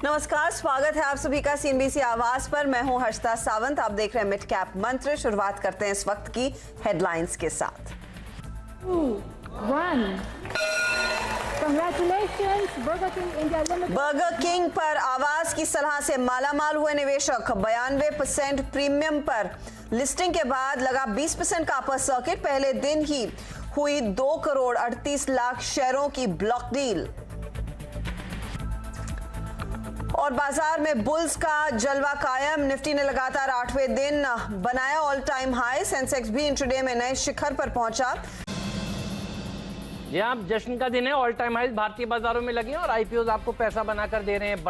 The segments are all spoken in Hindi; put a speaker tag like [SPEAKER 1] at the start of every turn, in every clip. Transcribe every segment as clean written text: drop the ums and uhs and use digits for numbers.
[SPEAKER 1] नमस्कार, स्वागत है आप सभी का सीएनबीसी आवाज पर। मैं हूं हर्षिता सावंत। आप देख रहे हैं मिड कैप मंत्र। शुरुआत करते हैं इस वक्त की हेडलाइंस के साथ।
[SPEAKER 2] 2, 1 Congratulations, Burger King India Limited।
[SPEAKER 1] Burger king पर आवाज की सलाह से मालामाल हुए निवेशक। 92% प्रीमियम पर लिस्टिंग के बाद लगा 20% का अपर सर्किट। पहले दिन ही हुई 2 करोड़ 38 लाख शेयरों की ब्लॉक डील। और बाजार में बुल्स का जलवा कायम। निफ्टी ने लगातार 8वें दिन बनाया ऑल टाइम हाई। सेंसेक्स भी इंट्राडे में नए शिखर पर पहुंचा।
[SPEAKER 3] जी आप जश्न का दिन है। ऑल टाइम हाई भारतीय बाजारों में लगे हैं और आईपीओज आपको पैसा बनाकर दे रहे हैं।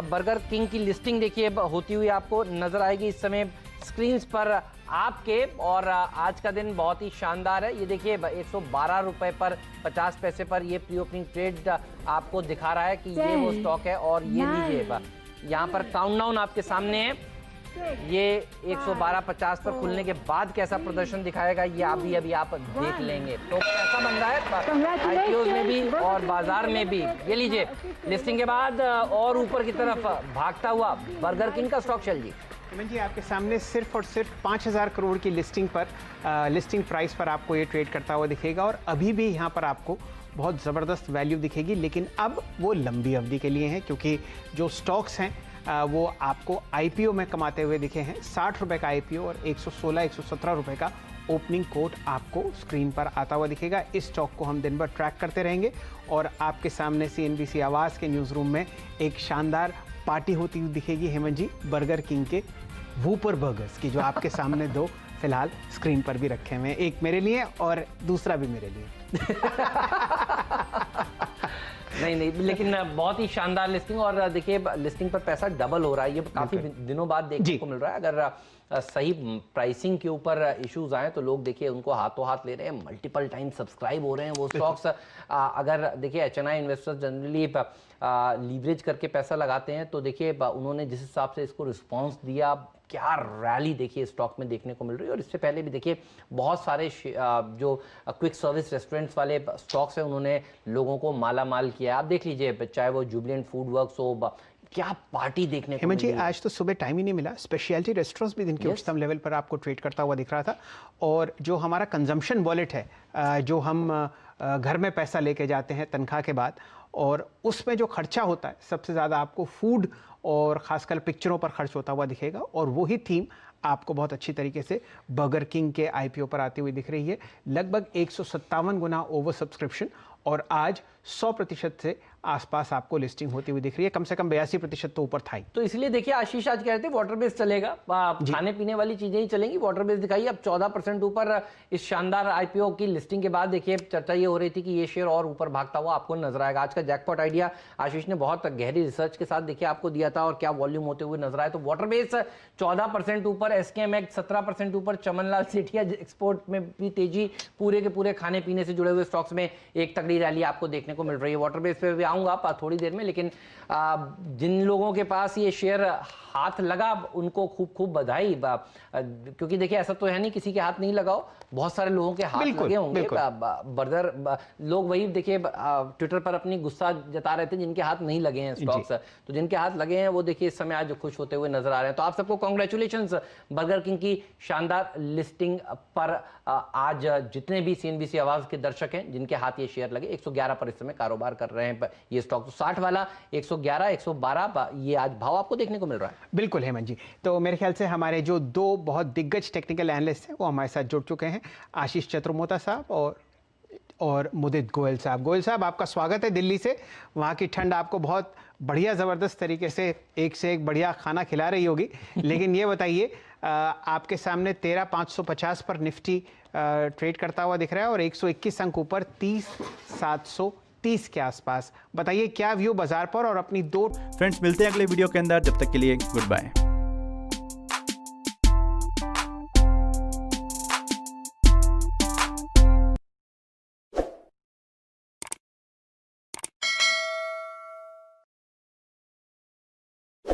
[SPEAKER 3] बर्गर किंग की लिस्टिंग देखिए होती हुई आपको नजर आएगी इस समय स्क्रीन पर आपके। और आज का दिन बहुत ही शानदार है। ये देखिए 112 रुपए पर 50 पैसे पर ये प्री ओपनिंग ट्रेड आपको दिखा रहा है कि ये वो स्टॉक है। और ये लीजिए यहाँ पर काउंटडाउन आपके सामने है। ये 112.50 पर खुलने के बाद कैसा प्रदर्शन दिखाएगा ये अभी आप देख लेंगे। तो पैसा बन रहा है आईपीओ में भी और बाजार में भी। ये लीजिए लिस्टिंग के बाद और ऊपर की तरफ भागता हुआ बर्गर किंग का स्टॉक। चलिए
[SPEAKER 4] हेमंत जी, आपके सामने सिर्फ और सिर्फ 5000 करोड़ की लिस्टिंग प्राइस पर आपको ये ट्रेड करता हुआ दिखेगा। और अभी भी यहाँ पर आपको बहुत ज़बरदस्त वैल्यू दिखेगी, लेकिन अब वो लंबी अवधि के लिए हैं, क्योंकि जो स्टॉक्स हैं वो आपको आईपीओ में कमाते हुए दिखे हैं। 60 रुपये का आईपीओ और 116-117 रुपये का ओपनिंग कोट आपको स्क्रीन पर आता हुआ दिखेगा। इस स्टॉक को हम दिन भर ट्रैक करते रहेंगे और आपके सामने सीएनबीसी आवाज़ के न्यूज़ रूम में एक शानदार पार्टी होती हुई दिखेगी हेमंत जी, बर्गर किंग के वूपर बर्गर्स की, जो आपके सामने 2 फिलहाल स्क्रीन पर भी रखे हुए हैं। एक मेरे लिए और दूसरा भी मेरे लिए।
[SPEAKER 3] नहीं, लेकिन बहुत ही शानदार लिस्टिंग। और देखिए लिस्टिंग पर पैसा डबल हो रहा है। ये काफी दिनों बाद देखने को मिल रहा है। अगर सही प्राइसिंग के ऊपर इश्यूज आए तो लोग देखिए उनको हाथों हाथ ले रहे हैं। मल्टीपल टाइम सब्सक्राइब हो रहे हैं वो स्टॉक्स। अगर देखिए एचएनआई इन्वेस्टर्स जनरली लीवरेज करके पैसा लगाते हैं, तो देखिए उन्होंने जिस हिसाब से इसको रिस्पॉन्स दिया, क्या रैली देखिए स्टॉक में देखने को मिल रही है। और इससे पहले भी देखिए बहुत सारे जो क्विक सर्विस रेस्टोरेंट्स वाले स्टॉक्स हैं उन्होंने लोगों को माला माल किया। आप देख लीजिए चाहे वो जुबिलेंट फूड वर्क्स हो, क्या पार्टी देखने को
[SPEAKER 4] हेमंत जी, आज तो सुबह टाइम ही नहीं मिला। स्पेशलिटी रेस्टोरेंट्स भी दिन के उच्चतम लेवल पर आपको ट्रेड करता हुआ दिख रहा था। और जो हमारा कंजम्पशन वॉलेट है, जो हम घर में पैसा लेके जाते हैं तनख्वाह के बाद, और उसमें जो खर्चा होता है सबसे ज़्यादा आपको फूड और ख़ासकर पिक्चरों पर खर्च होता हुआ दिखेगा। और वही थीम आपको बहुत अच्छी तरीके से बर्गर किंग के आईपीओ पर आती हुई दिख रही है। लगभग 157 गुना ओवर सब्सक्रिप्शन और आज 100% से आसपास आपको लिस्टिंग होती हुई दिख रही है। कम से कम 82% तो ऊपर था ही।
[SPEAKER 3] तो इसलिए देखिए आशीष आज कह रहे थे वाटर बेस चलेगा, खाने पीने वाली चीजें ही चलेंगी। वाटर बेस दिखाइए अब 14% ऊपर इस शानदार आईपीओ की लिस्टिंग के बाद। देखिए चर्चा ये हो रही थी कि ये शेयर और ऊपर भागता हुआ आपको नजर आएगा। आज का जैकपॉट आइडिया आशीष ने बहुत गहरी रिसर्च के साथ देखिए आपको दिया था और क्या वॉल्यूम होते हुए नजर आए। तो वाटर बेस 14% ऊपर, एसकेएमएक्स 17% ऊपर, चमनलाल सेठिया एक्सपोर्ट में भी तेजी, पूरे के पूरे खाने पीने से जुड़े हुए स्टॉक्स में एक तगड़ी रैली आपको देखने को मिल रही है। वाटर बेस पे भी आऊंगा थोड़ी देर में, लेकिन जिन लोगों के पास ये शेयर हाथ लगा उनको खूब बधाई। क्योंकि देखिए ऐसा तो है नहीं किसी के हाथ नहीं लगाओ, बहुत सारे लोगों के हाथ लगे होंगे। लोग वही देखिए ट्विटर पर अपनी गुस्सा जता रहे थे जिनके हाथ नहीं लगे हैं स्टॉक्स। तो जिनके हाथ लगे हैं वो देखिए इस समय आज खुश होते हुए नजर आ रहे हैं। तो आप सबको कांग्रेचुलेशंस बर्गर किंग की शानदार लिस्टिंग पर। आज जितने भी सीएनबीसी आवाज के दर्शक हैं जिनके हाथ ये शेयर लगे, 111 पर इस समय कारोबार कर रहे हैं ये स्टॉक। तो 60 वाला 111, 112 ये आज भाव आपको देखने को मिल रहा है।
[SPEAKER 4] बिल्कुल हेमंत जी, तो मेरे ख्याल से हमारे जो 2 बहुत दिग्गज टेक्निकल एनालिस्ट हैं वो हमारे साथ जुड़ चुके हैं, आशीष चतुर्मोता साहब और मुदित गोयल साहब। गोयल साहब, आपका स्वागत है दिल्ली से। वहाँ की ठंड आपको बहुत बढ़िया ज़बरदस्त तरीके से एक से एक बढ़िया खाना खिला रही होगी। लेकिन ये बताइए, आपके सामने 13,550 पर निफ्टी ट्रेड करता हुआ दिख रहा है और 121 अंक ऊपर 30,730 के आसपास। बताइए क्या व्यू बाजार पर और अपनी 2
[SPEAKER 5] फ्रेंड्स मिलते हैं अगले वीडियो के अंदर। जब तक के लिए गुड बाय।